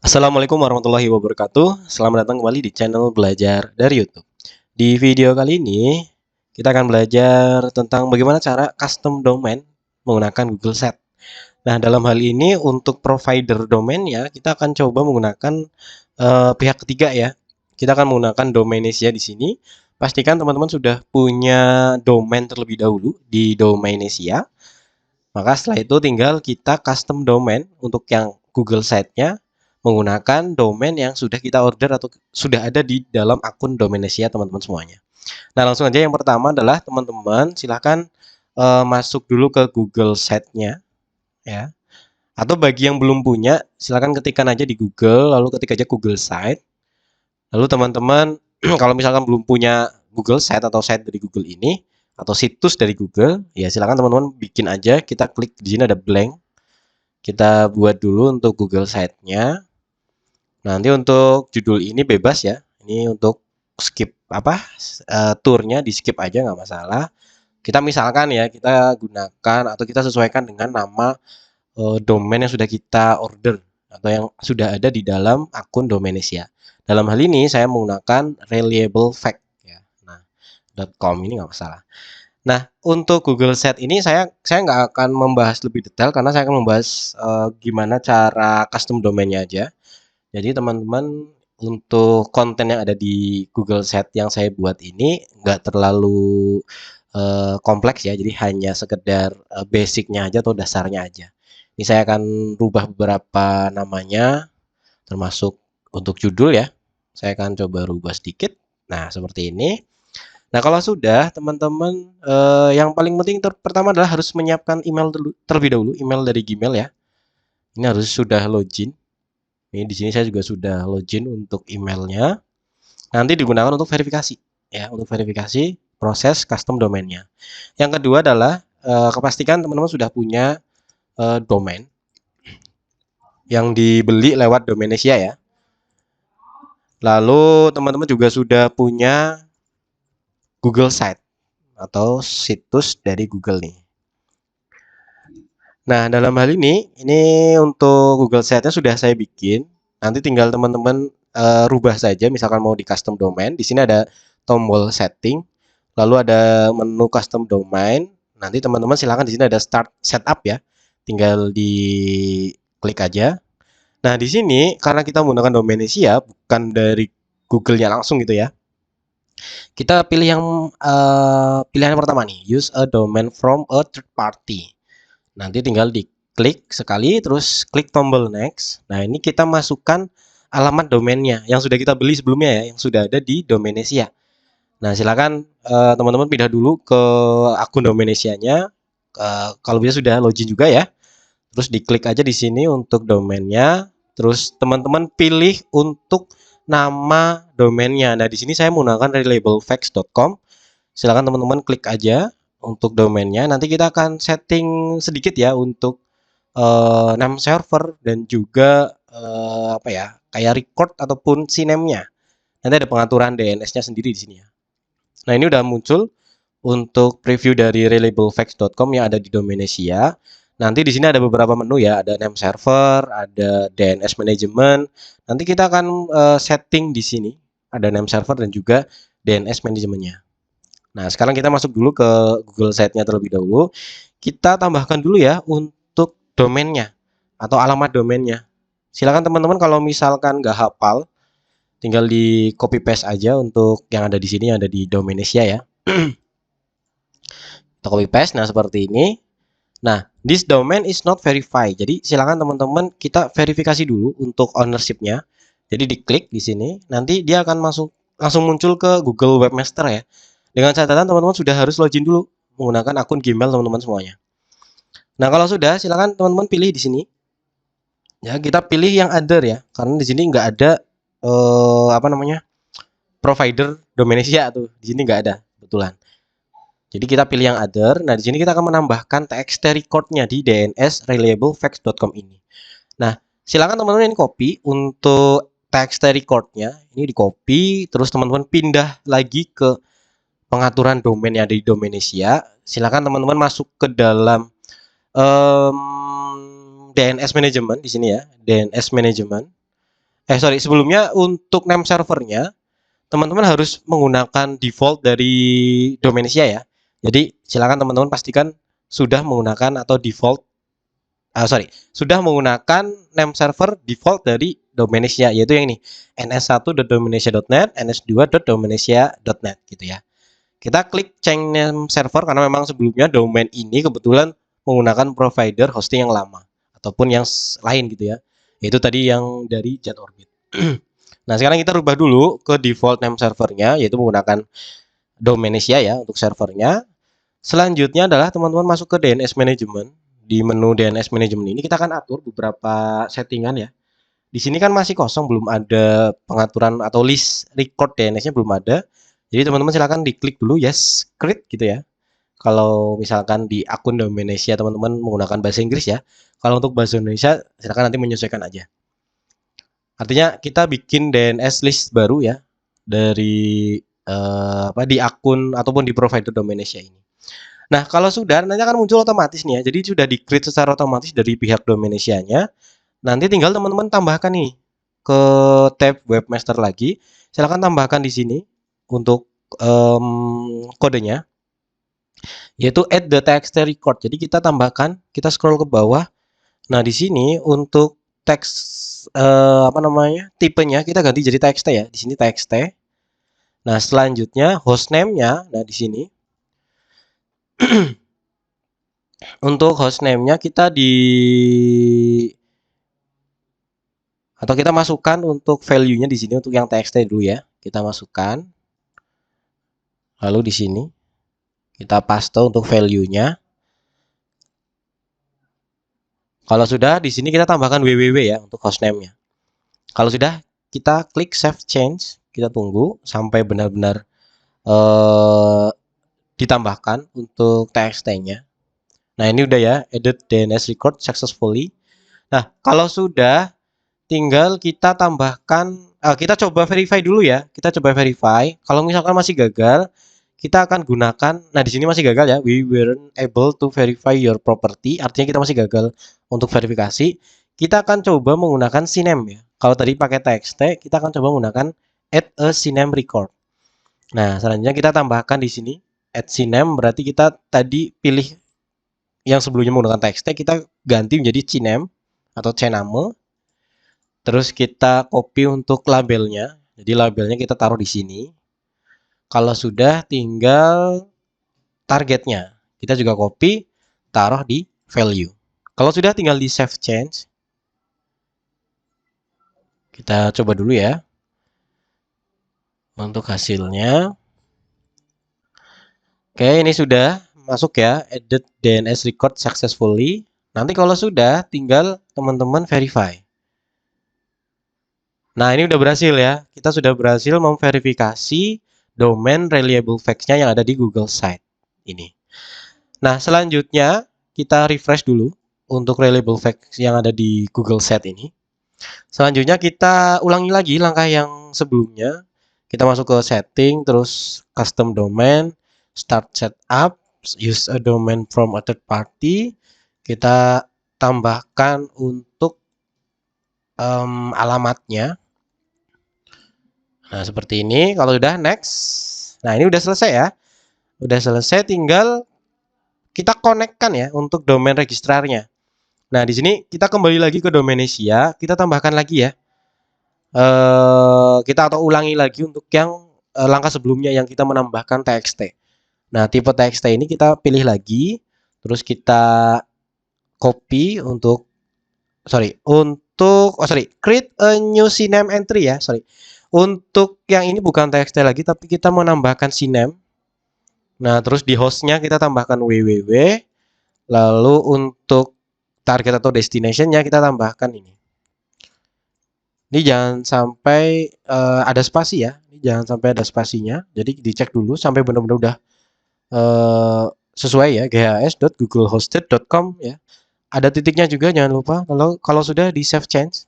Assalamualaikum warahmatullahi wabarakatuh. Selamat datang kembali di channel Belajar dari YouTube. Di video kali ini, kita akan belajar tentang bagaimana cara custom domain menggunakan Google Set. Nah, dalam hal ini untuk provider domainnya, kita akan coba menggunakan pihak ketiga ya. Kita akan menggunakan Domainisia di sini. Pastikan teman-teman sudah punya domain terlebih dahulu di Domainisia. Maka setelah itu tinggal kita custom domain untuk yang Google Site-nya menggunakan domain yang sudah kita order atau sudah ada di dalam akun Domainisia teman-teman semuanya. Nah, langsung aja yang pertama adalah teman-teman silahkan masuk dulu ke Google Site-nya ya. Atau bagi yang belum punya, silahkan ketikkan aja di Google, lalu ketik aja Google Site. Lalu teman-teman kalau misalkan belum punya Google Site atau site dari Google ini atau situs dari Google, ya silakan teman-teman bikin aja. Kita klik di sini ada blank. Kita buat dulu untuk Google Site-nya. Nanti untuk judul ini bebas ya. Ini untuk skip tournya di skip aja nggak masalah. Kita misalkan ya kita gunakan atau kita sesuaikan dengan nama domain yang sudah kita order atau yang sudah ada di dalam akun Domainisia. Dalam hal ini saya menggunakan reliable fact ya. Nah, .com ini nggak masalah. Nah, untuk Google Set ini saya nggak akan membahas lebih detail karena saya akan membahas gimana cara custom domainnya aja. Jadi teman-teman untuk konten yang ada di Google Set yang saya buat ini nggak terlalu kompleks ya. Jadi hanya sekedar basicnya aja atau dasarnya aja. Ini saya akan rubah beberapa namanya, termasuk untuk judul ya. Saya akan coba rubah sedikit. Nah, seperti ini. Nah, kalau sudah, teman-teman, yang paling penting pertama adalah harus menyiapkan email terlebih dahulu, email dari Gmail ya. Ini harus sudah login. Ini di sini saya juga sudah login untuk emailnya. Nanti digunakan untuk verifikasi, ya, untuk verifikasi proses custom domainnya. Yang kedua adalah kepastikan teman-teman sudah punya domain yang dibeli lewat Domainisia ya. Lalu teman-teman juga sudah punya Google Site atau situs dari Google nih. Nah, dalam hal ini untuk Google Site-nya sudah saya bikin. Nanti tinggal teman-teman rubah saja, misalkan mau di custom domain. Di sini ada tombol setting, lalu ada menu custom domain. Nanti teman-teman silakan di sini ada start setup ya. Tinggal di klik aja. Nah, di sini karena kita menggunakan Domainisia bukan dari Google-nya langsung gitu ya. Kita pilih yang pilihan pertama nih, use a domain from a third party. Nanti tinggal diklik sekali, terus klik tombol next. Nah, ini kita masukkan alamat domainnya yang sudah kita beli sebelumnya ya, yang sudah ada di Domainisia. Nah, silakan teman-teman pindah dulu ke akun Domainisia-nya. Kalau bisa sudah login juga ya. Terus diklik aja di sini untuk domainnya. Terus teman-teman pilih untuk nama domainnya. Nah, di sini saya menggunakan reliableFacts.com. Silakan teman-teman klik aja untuk domainnya. Nanti kita akan setting sedikit ya untuk name server dan juga kayak record ataupun CNAME-nya. Nanti ada pengaturan DNS-nya sendiri di sini ya. Nah, ini udah muncul untuk preview dari reliableFacts.com yang ada di Domainisia. Nanti di sini ada beberapa menu ya, ada name server, ada DNS management. Nanti kita akan setting di sini, ada name server dan juga DNS manajemennya. Nah, sekarang kita masuk dulu ke Google Site-nya terlebih dahulu. Kita tambahkan dulu ya untuk domainnya atau alamat domainnya. Silakan teman-teman kalau misalkan nggak hafal, tinggal di copy paste aja untuk yang ada di sini, yang ada di Domainisia ya. Kita copy paste, nah seperti ini. Nah, this domain is not verified. Jadi silakan teman-teman kita verifikasi dulu untuk ownership-nya. Jadi diklik di sini, nanti dia akan langsung muncul ke Google Webmaster ya. Dengan catatan teman-teman sudah harus login dulu menggunakan akun Gmail teman-teman semuanya. Nah, kalau sudah silakan teman-teman pilih di sini. Ya, kita pilih yang other ya, karena di sini nggak ada provider Domainisia tuh. Di sini nggak ada, kebetulan. Jadi kita pilih yang other. Nah, di sini kita akan menambahkan txt record-nya di DNS reliableFacts.com ini. Nah, silakan teman-teman ini copy untuk txt record-nya. Ini di copy, terus teman-teman pindah lagi ke pengaturan domain yang ada di Domainisia. Silakan teman-teman masuk ke dalam DNS management di sini ya, DNS management. Sebelumnya untuk name servernya teman-teman harus menggunakan default dari Domainsia ya. Jadi silakan teman-teman pastikan sudah menggunakan atau default sudah menggunakan name server default dari Domainsia, yaitu yang ini ns1.domainsia.net, ns2.domainsia.net gitu ya. Kita klik change name server karena memang sebelumnya domain ini kebetulan menggunakan provider hosting yang lama ataupun yang lain gitu ya. Yaitu tadi yang dari JetOrbit. Nah, sekarang kita rubah dulu ke default name servernya, yaitu menggunakan Domainsia ya untuk servernya. Selanjutnya adalah teman-teman masuk ke DNS Management. Di menu DNS Management ini kita akan atur beberapa settingan ya. Di sini kan masih kosong, belum ada pengaturan atau list record DNS-nya belum ada. Jadi teman-teman silakan diklik dulu yes, create gitu ya. Kalau misalkan di akun Domainsia teman-teman menggunakan bahasa Inggris ya. Kalau untuk bahasa Indonesia silakan nanti menyesuaikan aja. Artinya kita bikin DNS list baru ya dari di akun ataupun di provider Domainsia ini. Nah, kalau sudah nanti akan muncul otomatis nih ya. Jadi sudah di-create secara otomatis dari pihak Domainsia-nya. Nanti tinggal teman-teman tambahkan nih ke tab webmaster lagi. Silahkan tambahkan di sini untuk kodenya, yaitu add the txt record. Jadi kita tambahkan, kita scroll ke bawah. Nah, di sini untuk teks tipenya kita ganti jadi txt ya. Di sini txt. Nah, selanjutnya hostname-nya, nah di sini untuk hostname-nya kita kita masukkan untuk value-nya di sini untuk yang txt dulu ya. Kita masukkan. Lalu di sini kita paste untuk value-nya. Kalau sudah di sini kita tambahkan www ya untuk hostname-nya. Kalau sudah kita klik save change, kita tunggu sampai benar-benar ditambahkan untuk txt-nya. Nah, ini udah ya, edit DNS record successfully. Nah, kalau sudah tinggal kita tambahkan, kita coba verify dulu ya. Kita coba verify. Kalau misalkan masih gagal, kita akan gunakan, nah di sini masih gagal ya, we weren't able to verify your property, artinya kita masih gagal untuk verifikasi. Kita akan coba menggunakan CNAME ya. Kalau tadi pakai txt, kita akan coba menggunakan add a CNAME record. Nah, selanjutnya kita tambahkan di sini add CNAME, berarti kita tadi pilih yang sebelumnya menggunakan txt, kita ganti menjadi CNAME atau CNAME. Terus kita copy untuk labelnya. Jadi labelnya kita taruh di sini. Kalau sudah tinggal targetnya. Kita juga copy, taruh di value. Kalau sudah tinggal di save change. Kita coba dulu ya. Untuk hasilnya. Oke, ini sudah masuk ya. Edit DNS record successfully. Nanti kalau sudah tinggal teman-teman verify. Nah, ini udah berhasil ya. Kita sudah berhasil memverifikasi domain reliable facts-nya yang ada di Google Site ini. Nah, selanjutnya kita refresh dulu untuk reliable facts yang ada di Google Site ini. Selanjutnya kita ulangi lagi langkah yang sebelumnya. Kita masuk ke setting, terus custom domain, start setup, use a domain from a third party. Kita tambahkan untuk alamatnya. Nah, seperti ini. Kalau udah next. Nah, ini udah selesai ya. Udah selesai, tinggal kita konekkan ya untuk domain registrarnya. Nah, di sini kita kembali lagi ke Domainsia, kita tambahkan lagi ya. Kita atau ulangi lagi untuk yang langkah sebelumnya yang kita menambahkan txt. Nah, tipe txt ini kita pilih lagi, terus kita copy untuk create a new CNAME entry ya, Untuk yang ini bukan txt lagi, tapi kita menambahkan CNAME. Nah, terus di hostnya kita tambahkan www. Lalu untuk target atau destination-nya kita tambahkan ini. Ini jangan sampai ada spasi ya. Ini jangan sampai ada spasinya. Jadi dicek dulu sampai benar-benar udah sesuai ya, ghs.googlehosted.com ya. Ada titiknya juga, jangan lupa. Kalau sudah di save change.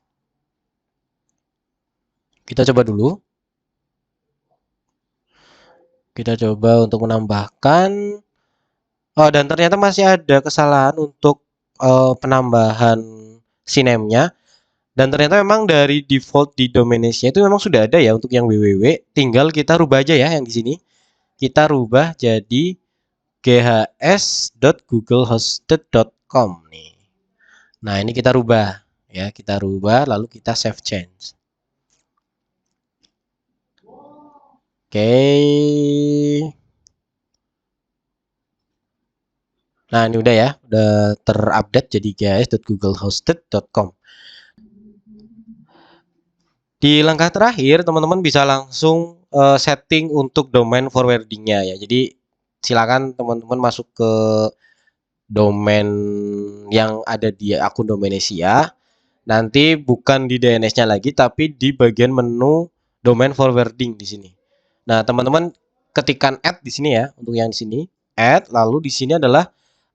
Kita coba dulu. Kita coba untuk menambahkan. Oh, dan ternyata masih ada kesalahan untuk penambahan CNAME-nya. Dan ternyata memang dari default di Domainisia itu memang sudah ada ya untuk yang www. Tinggal kita rubah aja ya yang di sini. Kita rubah jadi ghs.googlehosted.com nih. Nah, ini kita rubah ya, kita rubah lalu kita save change. Oke. Nah, ini udah ya, udah terupdate jadi ghs.googlehosted.com. Di langkah terakhir, teman-teman bisa langsung setting untuk domain forwardingnya ya. Jadi silakan teman-teman masuk ke domain yang ada di akun Domainisia. Nanti bukan di DNS-nya lagi, tapi di bagian menu domain forwarding di sini. Nah, teman-teman ketikkan add di sini ya, untuk yang di sini add. Lalu di sini adalah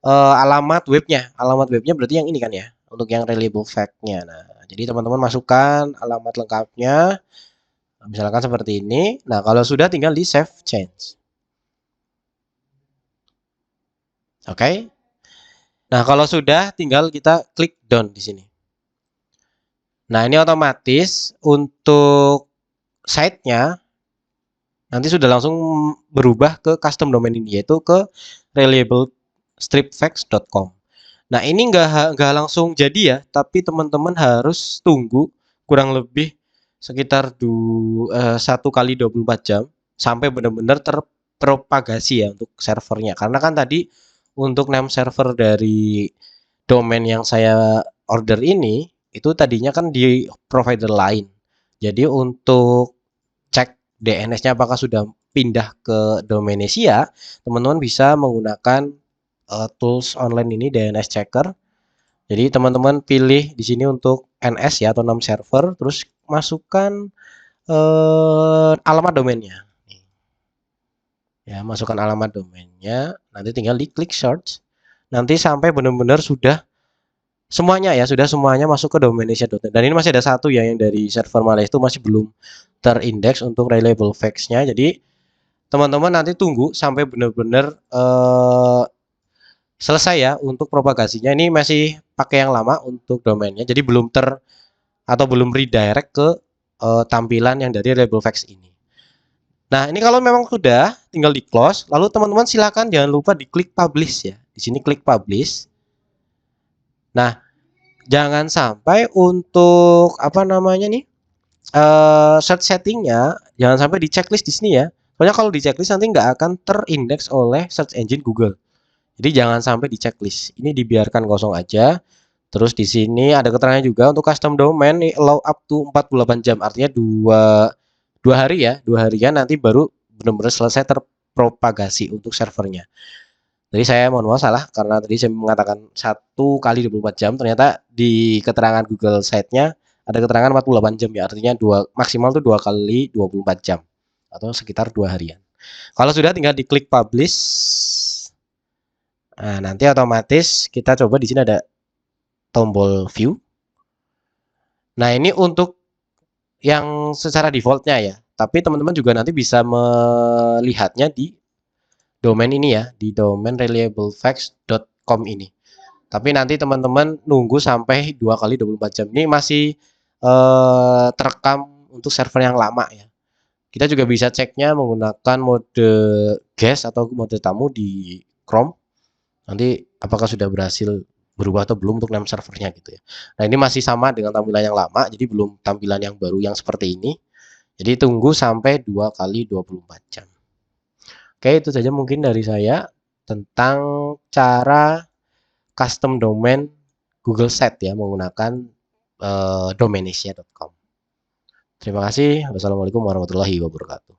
alamat webnya. Alamat webnya berarti yang ini kan ya, untuk yang reliable fact-nya. Nah, jadi teman-teman masukkan alamat lengkapnya. Misalkan seperti ini. Nah, kalau sudah tinggal di save change. Oke. Nah, kalau sudah tinggal kita klik done di sini. Nah, ini otomatis untuk site-nya nanti sudah langsung berubah ke custom domain ini, yaitu ke reliablestripfacts.com. Nah, ini nggak langsung jadi ya, tapi teman-teman harus tunggu kurang lebih sekitar 1 kali 24 jam sampai benar-benar terpropagasi ya untuk servernya. Karena kan tadi untuk name server dari domain yang saya order ini itu tadinya kan di provider lain. Jadi untuk cek DNS-nya apakah sudah pindah ke Domainisia, teman-teman bisa menggunakan tools online ini DNS checker. Jadi teman-teman pilih di sini untuk NS ya atau name server, terus masukkan alamat domainnya. Ya, masukkan alamat domainnya, nanti tinggal di klik search. Nanti sampai benar-benar sudah semuanya ya, sudah semuanya masuk ke Domainisia.net. Dan ini masih ada satu ya yang dari server Malaysia itu masih belum terindeks untuk reliable facts-nya. Jadi teman-teman nanti tunggu sampai benar-benar selesai ya untuk propagasinya. Ini masih pakai yang lama untuk domainnya, jadi belum atau belum redirect ke tampilan yang dari reliable facts ini. Nah, ini kalau memang sudah, tinggal di close. Lalu teman-teman silakan jangan lupa diklik publish ya. Di sini klik publish. Nah, jangan sampai untuk apa namanya nih search settingnya jangan sampai di checklist di sini ya. Soalnya kalau di checklist nanti nggak akan terindeks oleh search engine Google. Jadi jangan sampai di checklist. Ini dibiarkan kosong aja. Terus di sini ada keterangannya juga untuk custom domain nih, allow up to 48 jam. Artinya dua hari ya, 2 harian nanti baru benar-benar selesai terpropagasi untuk servernya. Jadi saya mohon maaf salah karena tadi saya mengatakan 1 kali 24 jam, ternyata di keterangan Google Site-nya ada keterangan 48 jam ya, artinya maksimal tuh 2 kali 24 jam atau sekitar 2 harian. Kalau sudah tinggal diklik publish. Nah, nanti otomatis kita coba di sini ada tombol view. Nah, ini untuk yang secara defaultnya ya. Tapi teman-teman juga nanti bisa melihatnya di domain ini ya, di domain reliablefacts.com ini. Tapi nanti teman-teman nunggu sampai 2 kali 24 jam. Ini masih terekam untuk server yang lama ya. Kita juga bisa ceknya menggunakan mode guest atau mode tamu di Chrome. Nanti apakah sudah berhasil berubah atau belum untuk name servernya gitu ya. Nah, ini masih sama dengan tampilan yang lama, jadi belum tampilan yang baru yang seperti ini. Jadi tunggu sampai 2 kali 24 jam. Oke, itu saja mungkin dari saya tentang cara custom domain Google Site ya menggunakan domainisia.com. Terima kasih. Wassalamualaikum warahmatullahi wabarakatuh.